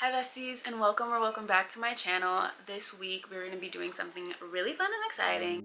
Hi besties, and welcome back to my channel. This week we're going to be doing something really fun and exciting.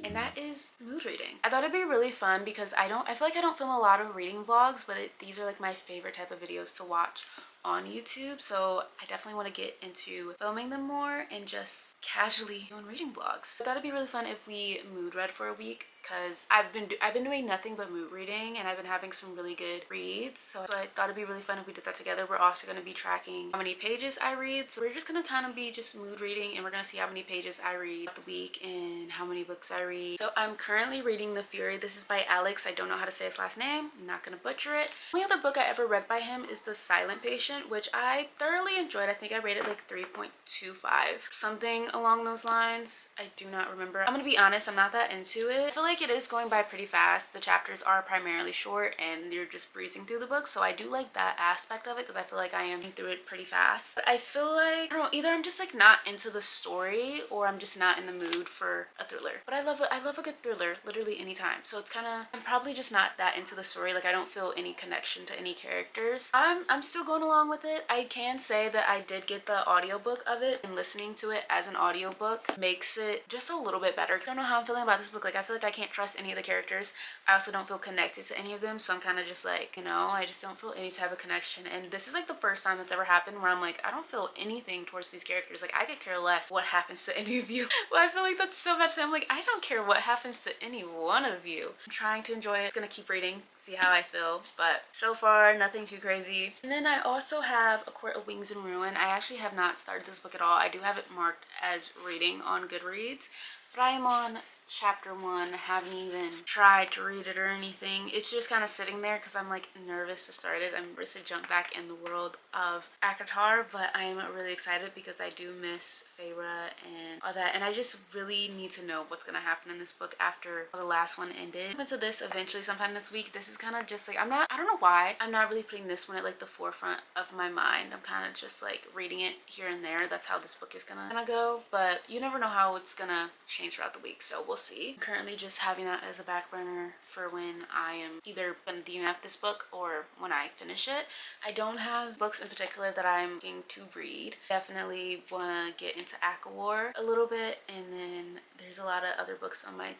And that is mood reading. I thought it'd be really fun because I feel like I don't film a lot of reading vlogs, but these are like my favorite type of videos to watch on YouTube, so I definitely want to get into filming them more and just casually doing reading vlogs. I thought it'd be really fun if we mood read for a week because I've been doing nothing but mood reading and I've been having some really good reads, so I thought it'd be really fun if we did that together. We're also going to be tracking how many pages I read, so we're just going to kind of be just mood reading and we're going to see how many pages I read the week and how many books I read. So I'm currently reading The Fury. This is by Alex. I don't know how to say his last name. I'm not going to butcher it. The only other book I ever read by him is The Silent Patient, which I thoroughly enjoyed. I think I rated like 3.25, something along those lines. I do not remember. I'm gonna be honest, I'm not that into it. I feel like it is going by pretty fast. The chapters are primarily short and you're just breezing through the book, so I do like that aspect of it because I feel like I am through it pretty fast. But I feel like, I don't know, either I'm just like not into the story or I'm just not in the mood for a thriller. But I love a good thriller literally anytime, so it's kind of, I'm probably just not that into the story. Like I don't feel any connection to any characters. I'm still going along with it. I can say that I did get the audiobook of it, and listening to it as an audiobook makes it just a little bit better. I don't know how I'm feeling about this book. Like I feel like I can't trust any of the characters. I also don't feel connected to any of them, so I'm kind of just like, you know, I just don't feel any type of connection. And this is like the first time that's ever happened where I'm like, I don't feel anything towards these characters. Like I could care less what happens to any of you. Well, I feel like that's so bad. I'm like, I don't care what happens to any one of you. I'm trying to enjoy it. Just gonna keep reading, see how I feel, but so far nothing too crazy. And then I also have A Court of Wings and Ruin. I actually have not started this book at all. I do have it marked as reading on Goodreads, but I am on chapter 1. Haven't even tried to read it or anything. It's just kind of sitting there because I'm like nervous to start it. I'm nervous to jump back in the world of ACOTAR, but I am really excited because I do miss Feyre and all that, and I just really need to know what's gonna happen in this book after the last one ended. Into this eventually sometime this week. This is kind of just like, I don't know why I'm not really putting this one at like the forefront of my mind. I'm kind of just like reading it here and there. That's how this book is gonna go, but you never know how it's gonna change throughout the week, so we'll see. I'm currently just having that as a back burner for when I am either gonna DNF this book or when I finish it. I don't have books in particular that I'm looking to read. Definitely want to get into ACOWAR a little bit, and then there's a lot of other books on my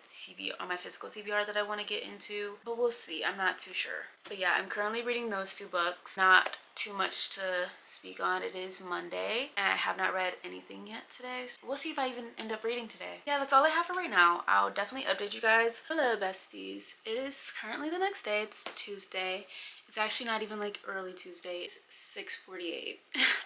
physical TBR that I want to get into, but we'll see. I'm not too sure. But yeah, I'm currently reading those two books. Not too much to speak on. It is Monday and I have not read anything yet today, so we'll see if I even end up reading today. Yeah, that's all I have for right now. I'll definitely update you guys. Hello besties, it is currently the next day. It's Tuesday. It's actually not even like early Tuesday. It's 6:48.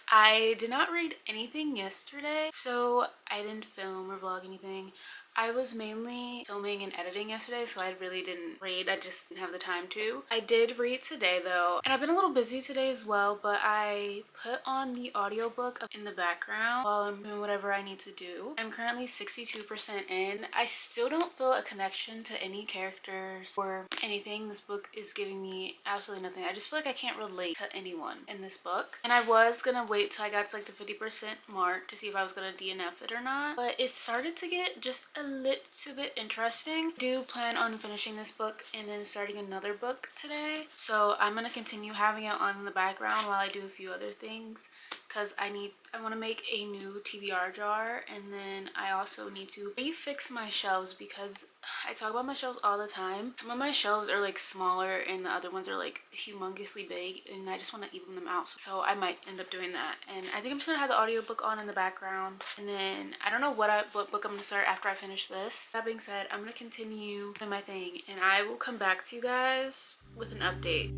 I did not read anything yesterday, so I didn't film or vlog anything. I was mainly filming and editing yesterday, so I really didn't read. I just didn't have the time to. I did read today though, and I've been a little busy today as well, but I put on the audiobook in the background while I'm doing whatever I need to do. I'm currently 62% in. I still don't feel a connection to any characters or anything. This book is giving me absolutely nothing. I just feel like I can't relate to anyone in this book, and I was gonna wait till I got to like the 50% mark to see if I was gonna DNF it or not, but it started to get just a little bit interesting. I do plan on finishing this book and then starting another book today, so I'm gonna continue having it on in the background while I do a few other things because I want to make a new TBR jar, and then I also need to refix my shelves because I talk about my shelves all the time. Some of my shelves are like smaller and the other ones are like humongously big, and I just want to even them out, so I might end up doing that. And I think I'm just gonna have the audiobook on in the background, and then I don't know what book I'm gonna start after I finish this. That being said, I'm gonna continue doing my thing and I will come back to you guys with an update.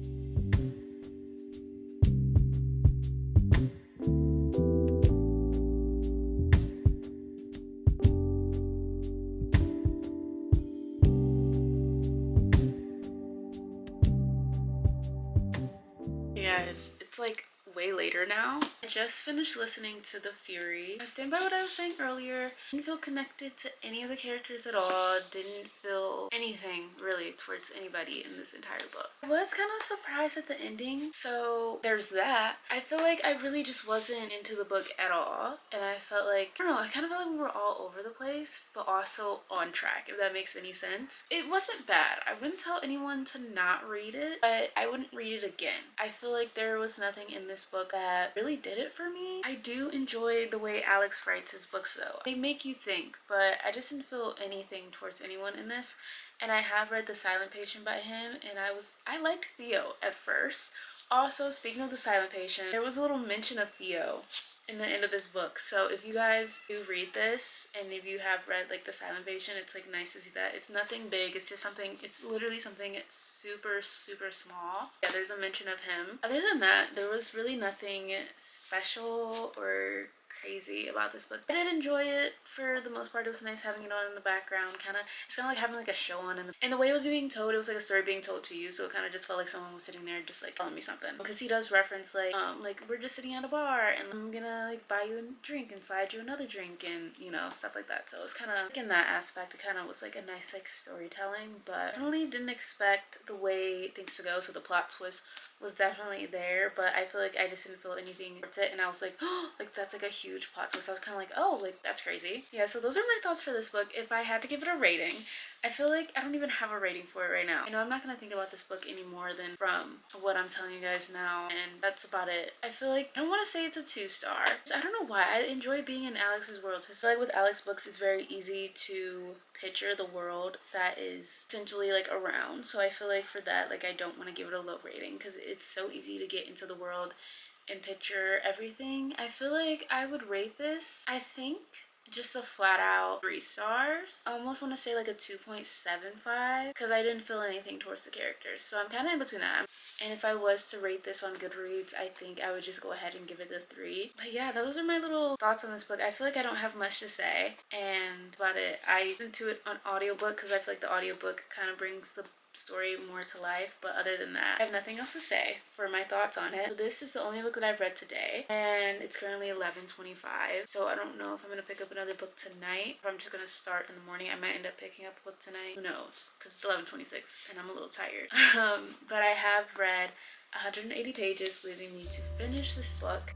Guys, it's like way later now. I just finished listening to The Fury. I stand by what I was saying earlier. Didn't feel connected to any of the characters at all. Didn't feel anything really towards anybody in this entire book. I was kind of surprised at the ending, so there's that. I feel like I really just wasn't into the book at all, and I felt like, I don't know, I kind of felt like we were all over the place, but also on track, if that makes any sense. It wasn't bad. I wouldn't tell anyone to not read it, but I wouldn't read it again. I feel like there was nothing in this book that really did it for me. I do enjoy the way Alex writes his books though. They make you think, but I just didn't feel anything towards anyone in this. And I have read The Silent Patient by him, and I liked Theo at first. Also, speaking of The Silent Patient, there was a little mention of Theo in the end of this book. So if you guys do read this, and if you have read like The Silent Patient, it's like nice to see that. It's nothing big, it's just something, it's literally something super small. Yeah, there's a mention of him. Other than that, there was really nothing special or crazy about this book. I did enjoy it for the most part. It was nice having it on in the background. It's kind of like having like a show on, and the way it was being told, it was like a story being told to you, so it kind of just felt like someone was sitting there just like telling me something. Because he does reference like we're just sitting at a bar and I'm gonna like buy you a drink and slide you another drink, and you know, stuff like that. So it was kind of like, in that aspect, it kind of was like a nice like storytelling, but definitely didn't expect the way things to go. So the plot twist was definitely there, but I feel like I just didn't feel anything towards it, and I was like, oh, like that's like a huge plot twist. I was kind of like, oh, like that's crazy. Yeah, so those are my thoughts for this book. If I had to give it a rating, I feel like I don't even have a rating for it right now. I know I'm not gonna think about this book any more than from what I'm telling you guys now, and that's about it. I feel like I don't want to say it's a 2-star. I don't know why. I enjoy being in Alex's world. I feel like with Alex books, it's very easy to picture the world that is essentially like around. So I feel like for that, like I don't want to give it a low rating because it's so easy to get into the world and picture everything. I feel like I would rate this, I think, just a flat out 3 stars. I almost want to say like a 2.75 because I didn't feel anything towards the characters. So I'm kind of in between that. And if I was to rate this on Goodreads, I think I would just go ahead and give it a 3. But yeah, those are my little thoughts on this book. I feel like I don't have much to say, and that's about it. I listened to it on audiobook because I feel like the audiobook kind of brings the story more to life, but other than that, I have nothing else to say for my thoughts on it. So this is the only book that I've read today, and it's currently 11:25, so I don't know if I'm gonna pick up another book tonight, or I'm just gonna start in the morning. I might end up picking up a book tonight, who knows, because it's 11:26 and I'm a little tired. But I have read 180 pages, leaving me to finish this book.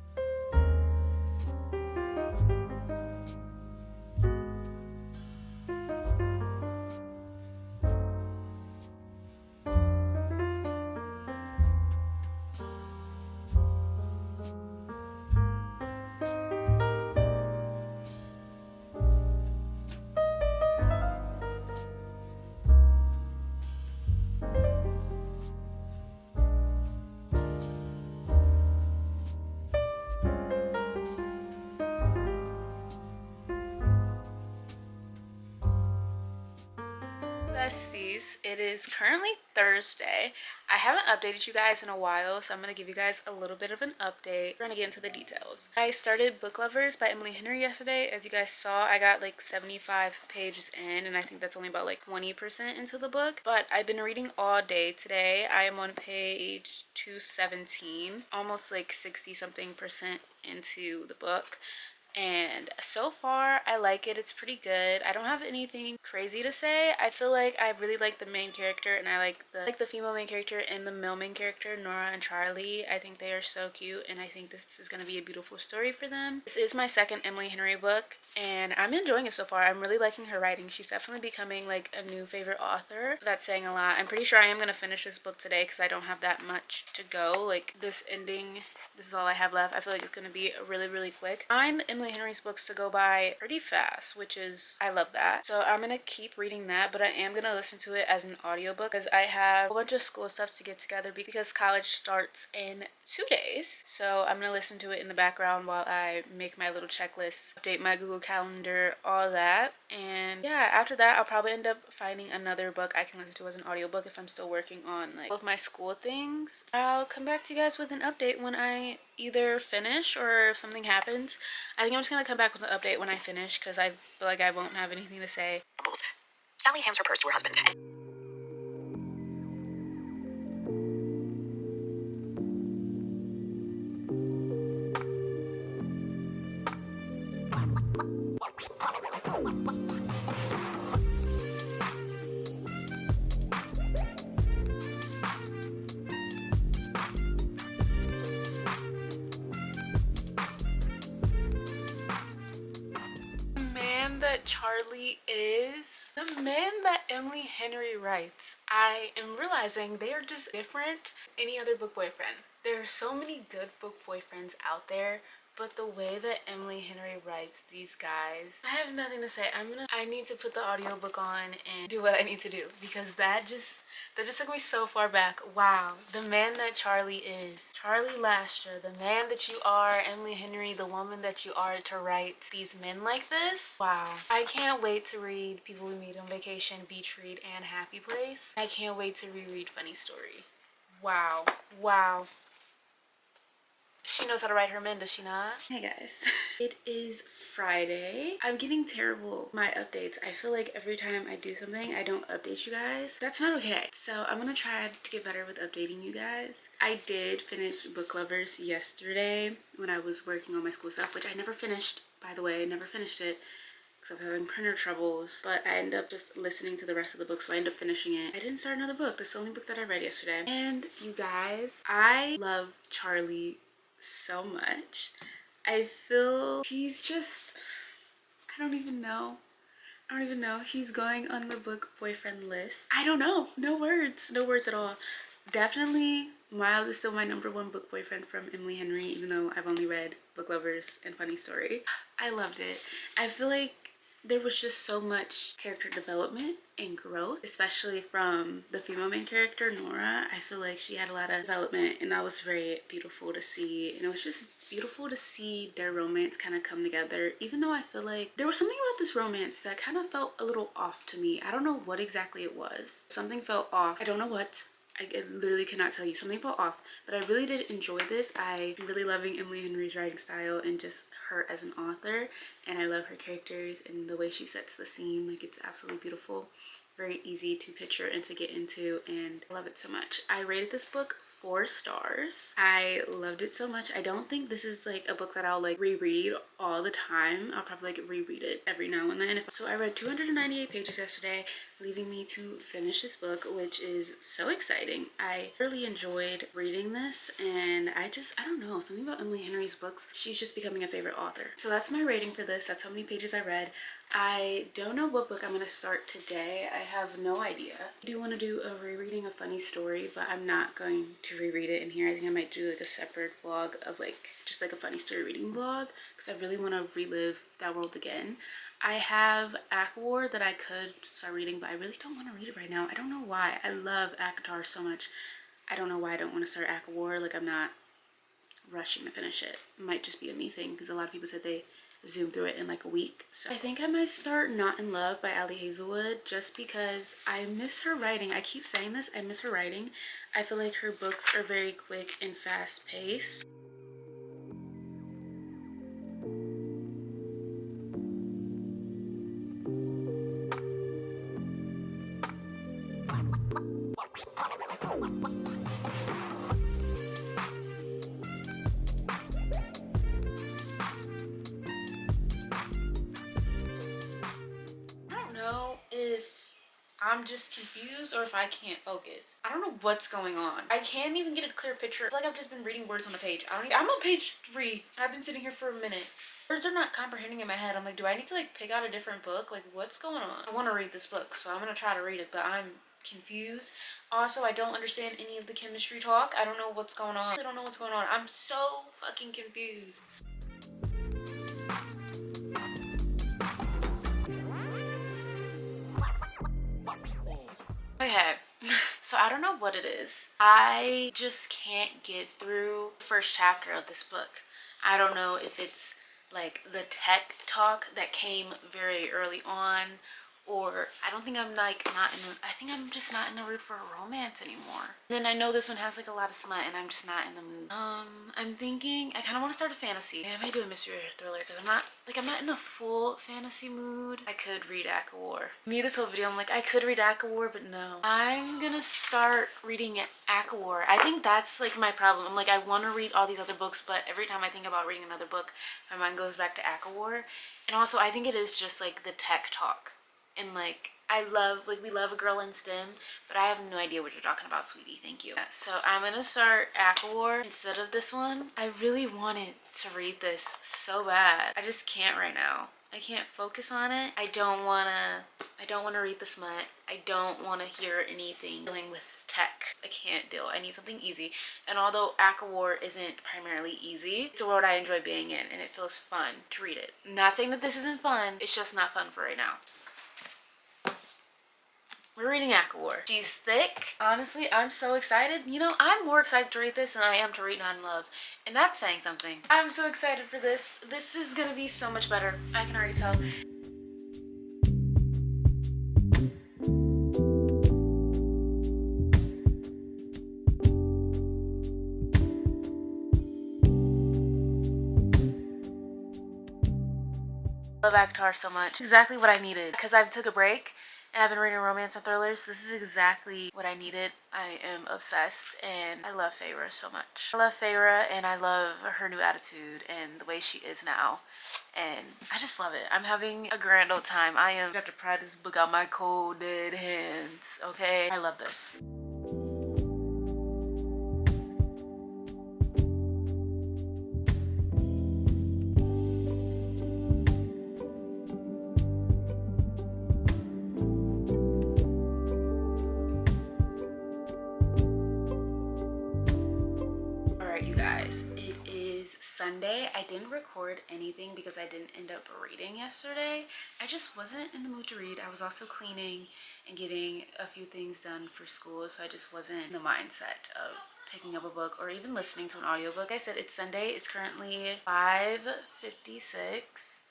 Besties, it is currently Thursday. I haven't updated you guys in a while, so I'm going to give you guys a little bit of an update. We're going to get into the details. I started Book Lovers by Emily Henry yesterday. As you guys saw, I got like 75 pages in, and I think that's only about like 20% into the book. But I've been reading all day today. I am on page 217, almost like 60 something percent into the book. And so far I like it. It's pretty good. I don't have anything crazy to say. I feel like I really like the main character, and I like the female main character and the male main character, Nora and Charlie. I think they are so cute, and I think this is going to be a beautiful story for them. This is my second Emily Henry book, and I'm enjoying it so far. I'm really liking her writing. She's definitely becoming like a new favorite author. That's saying a lot. I'm pretty sure I am going to finish this book today because I don't have that much to go. Like this ending, this is all I have left. I feel like it's going to be really quick. I find Emily Henry's books to go by pretty fast, which is, I love that. So I'm gonna keep reading that, but I am gonna listen to it as an audiobook because I have a bunch of school stuff to get together because college starts in 2 days. So I'm gonna listen to it in the background while I make my little checklist, update my Google Calendar, all that. And yeah, after that I'll probably end up finding another book I can listen to as an audiobook if I'm still working on like both my school things. I'll come back to you guys with an update when I either finish or if something happens. I think I'm just gonna come back with an update when I finish because I feel like I won't have anything to say. Sally hands her purse to her husband. And Hey, Charlie is? The man that Emily Henry writes. I am realizing they are just different than any other book boyfriend. There are so many good book boyfriends out there, but the way that Emily Henry writes these guys, I have nothing to say. I need to put the audiobook on and do what I need to do, because that just took me so far back. Wow, the man that Charlie is. Charlie Lasher, the man that you are. Emily Henry, the woman that you are to write these men like this. Wow. I can't wait to read People We Meet on Vacation, Beach Read, and Happy Place. I can't wait to reread Funny Story. Wow. Wow. She knows how to write her men, does she not? Hey guys. It is Friday. I'm getting terrible with my updates. I feel like every time I do something, I don't update you guys. That's not okay. So I'm gonna try to get better with updating you guys. I did finish Book Lovers yesterday when I was working on my school stuff, which I never finished, by the way. I never finished it because I was having printer troubles, but I ended up just listening to the rest of the book, so I ended up finishing it. I didn't start another book. This is the only book that I read yesterday. And you guys, I love Charlie so much. I feel he's just, I don't even know. He's going on the book boyfriend list. I don't know. No words at all. Definitely Miles is still my #1 book boyfriend from Emily Henry, even though I've only read Book Lovers and Funny Story. I loved it. I feel like there was just so much character development and growth, especially from the female main character, Nora. I feel like she had a lot of development, and that was very beautiful to see. And it was just beautiful to see their romance kind of come together, even though I feel like there was something about this romance that kind of felt a little off to me. I don't know what exactly it was. Something felt off. I don't know what. I literally cannot tell you. Something felt off, but I really did enjoy this. I'm really loving Emily Henry's writing style and just her as an author, and I love her characters and the way she sets the scene. Like, it's absolutely beautiful, very easy to picture and to get into, and I love it so much. I rated this book 4 stars. I loved it so much. I don't think this is like a book that I'll like reread all the time. I'll probably like reread it every now and then. So I read 298 pages yesterday, leaving me to finish this book, which is so exciting. I really enjoyed reading this, and I don't know, something about Emily Henry's books, she's just becoming a favorite author. So that's my rating for this. That's how many pages I read. I don't know what book I'm going to start today. I have no idea. I do want to do a rereading of Funny Story, but I'm not going to reread it in here. I think I might do like a separate vlog of like just like a Funny Story reading vlog, because I really want to relive that world again. I have ACOWAR that I could start reading, but I really don't want to read it right now. I don't know why. I love ACOTAR so much. I don't know why I don't want to start ACOWAR. Like, I'm not rushing to finish it. It might just be a me thing, because a lot of people said they zoomed through it in like a week. So I think I might start Not in Love by Ali Hazelwood, just because I miss her writing. I keep saying this, I miss her writing. I feel like her books are very quick and fast paced. If I'm just confused or if I can't focus. I don't know what's going on. I can't even get a clear picture. I feel like I've just been reading words on a page. I'm on page 3 and I've been sitting here for a minute. Words are not comprehending in my head. I'm like, do I need to like pick out a different book? Like, what's going on? I want to read this book, so I'm gonna try to read it, but I'm confused. Also, I don't understand any of the chemistry talk. I don't know what's going on. I don't know what's going on. I'm so fucking confused. Okay, so I don't know what it is. I just can't get through the first chapter of this book. I don't know if it's like the tech talk that came very early on, or I don't think I'm like I think I'm just not in the mood for a romance anymore. Then I know this one has like a lot of smut and I'm just not in the mood. I'm thinking I kind of want to start a fantasy. I might do a mystery or thriller, because I'm not in the full fantasy mood. I could read ACOWAR. Me this whole video, I'm like, I could read ACOWAR, but no. I'm gonna start reading ACOWAR. I think that's like my problem. I'm like, I want to read all these other books, but every time I think about reading another book, my mind goes back to ACOWAR. And also, I think it is just like the tech talk. And like, we love a girl in STEM, but I have no idea what you're talking about, sweetie. Thank you. So I'm gonna start ACOWAR instead of this one. I really wanted to read this so bad. I just can't right now. I can't focus on it. I don't wanna read the smut. I don't wanna hear anything dealing with tech. I can't deal. I need something easy. And although ACOWAR isn't primarily easy, it's a world I enjoy being in and it feels fun to read it. Not saying that this isn't fun, it's just not fun for right now. We're reading ACOWAR. She's thick. Honestly, I'm so excited. You know, I'm more excited to read this than I am to read Not in Love. And that's saying something. I'm so excited for this. This is gonna be so much better. I can already tell. I love ACOTAR so much. Exactly what I needed. Because I took a break and I've been reading romance and thrillers. This is exactly what I needed. I am obsessed and I love Feyre so much. I love Feyre and I love her new attitude and the way she is now. And I just love it. I'm having a grand old time. I have to pry this book out my cold dead hands, okay? I love this. You guys, it is Sunday. I didn't record anything because I didn't end up reading yesterday. I just wasn't in the mood to read. I was also cleaning and getting a few things done for school, so I just wasn't in the mindset of picking up a book or even listening to an audiobook. I said it's Sunday. It's currently 5:56.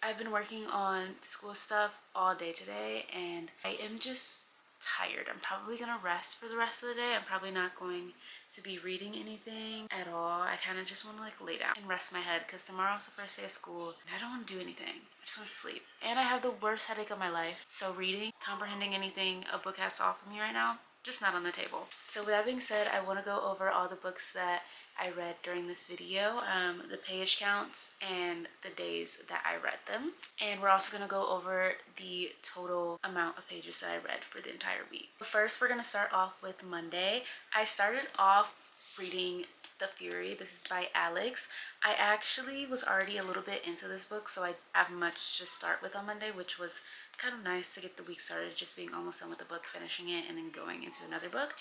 I've been working on school stuff all day today and I am just tired. I'm probably gonna rest for the rest of the day. I'm probably not going to be reading anything at all. I kind of just want to like lay down and rest my head because tomorrow's the first day of school and I don't want to do anything. I just want to sleep. And I have the worst headache of my life. So reading, comprehending anything a book has to offer me right now, just not on the table. So with that being said, I want to go over all the books that I read during this video, the page counts and the days that I read them. And we're also going to go over the total amount of pages that I read for the entire week. First, we're going to start off with Monday. I started off reading The Fury. This is by Alex. I actually was already a little bit into this book, so I have much to start with on Monday, which was kind of nice to get the week started, just being almost done with the book, finishing it, and then going into another book.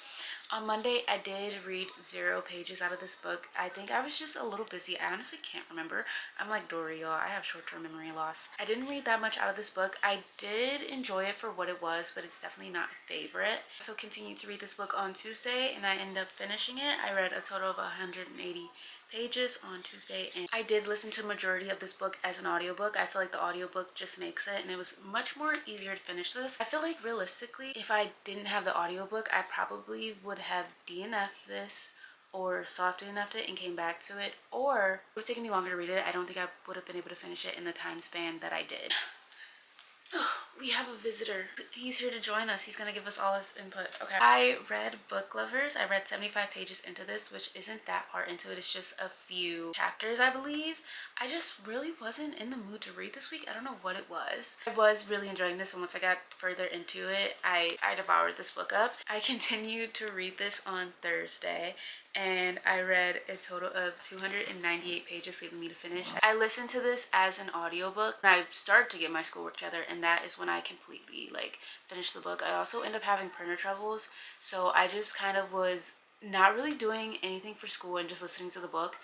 On Monday, I did read 0 pages out of this book. I think I was just a little busy. I honestly can't remember. I'm like Dory, y'all. I have short-term memory loss. I didn't read that much out of this book. I did enjoy it for what it was, but it's definitely not a favorite. So continued to read this book on Tuesday, and I ended up finishing it. I read a total of 180 pages on Tuesday, and I did listen to the majority of this book as an audiobook. I feel like the audiobook just makes it, and it was much more easier to finish this. I feel like realistically, if I didn't have the audiobook, I probably would have DNF'd this or soft DNF'd it and came back to it, or it would have taken me longer to read it. I don't think I would have been able to finish it in the time span that I did. We have a visitor. He's here to join us. He's gonna give us all his input. Okay. I read Book Lovers. I read 75 pages into this, which isn't that far into it. It's just a few chapters, I believe. I just really wasn't in the mood to read this week. I don't know what it was. I was really enjoying this, and once I got further into it, I devoured this book up. I continued to read this on Thursday, and I read a total of 298 pages, leaving me to finish. I listened to this as an audiobook. I started to get my schoolwork together, and that is when I completely like finished the book. I also ended up having printer troubles, so I just kind of was not really doing anything for school and just listening to the book.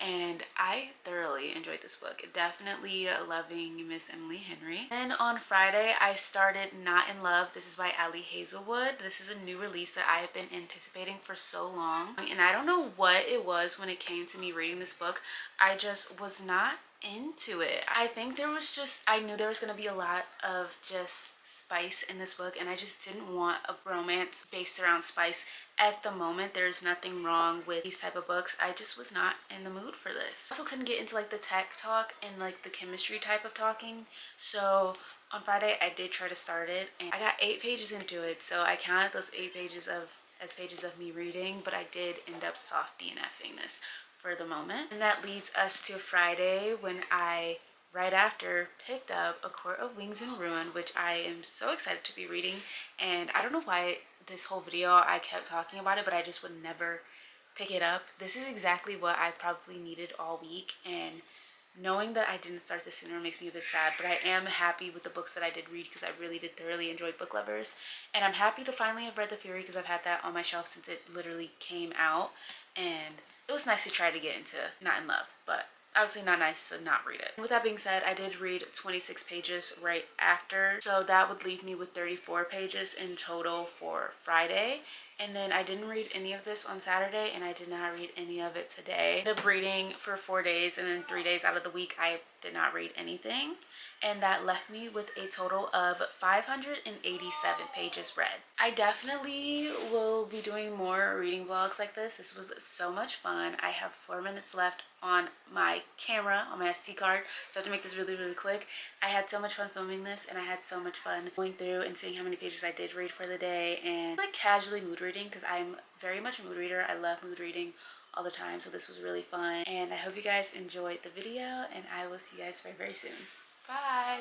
And I thoroughly enjoyed this book. Definitely loving Miss Emily Henry. Then on Friday, I started Not in Love. This is by Ali Hazelwood. This is a new release that I have been anticipating for so long. And I don't know what it was when it came to me reading this book. I just was not into it. I think there was just, I knew there was going to be a lot of just spice in this book, and I just didn't want a romance based around spice at the moment. There's nothing wrong with these type of books. I just was not in the mood for this. I also couldn't get into like the tech talk and like the chemistry type of talking, so on Friday I did try to start it, and I got 8 pages into it, so I counted those 8 pages as pages of me reading, but I did end up soft DNFing this for the moment. And that leads us to Friday, when I right after picked up A Court of Wings and Ruin, which I am so excited to be reading. And I don't know why this whole video I kept talking about it, but I just would never pick it up. This is exactly what I probably needed all week, and knowing that I didn't start this sooner makes me a bit sad, but I am happy with the books that I did read because I really did thoroughly enjoy Book Lovers. And I'm happy to finally have read The Fury because I've had that on my shelf since it literally came out. And it was nice to try to get into Not in Love, but obviously not nice to not read it. With that being said, I did read 26 pages right after, so that would leave me with 34 pages in total for Friday. And then I didn't read any of this on Saturday, and I did not read any of it today. I ended up reading for 4 days, and then 3 days out of the week I did not read anything. And that left me with a total of 587 pages read. I definitely will be doing more reading vlogs like this. This was so much fun. I have 4 minutes left on my camera, on my SD card, so I have to make this really, really quick. I had so much fun filming this, and I had so much fun going through and seeing how many pages I did read for the day, and like casually mood reading because I'm very much a mood reader. I love mood reading all the time, so this was really fun. And I hope you guys enjoyed the video, and I will see you guys very, very soon. Bye!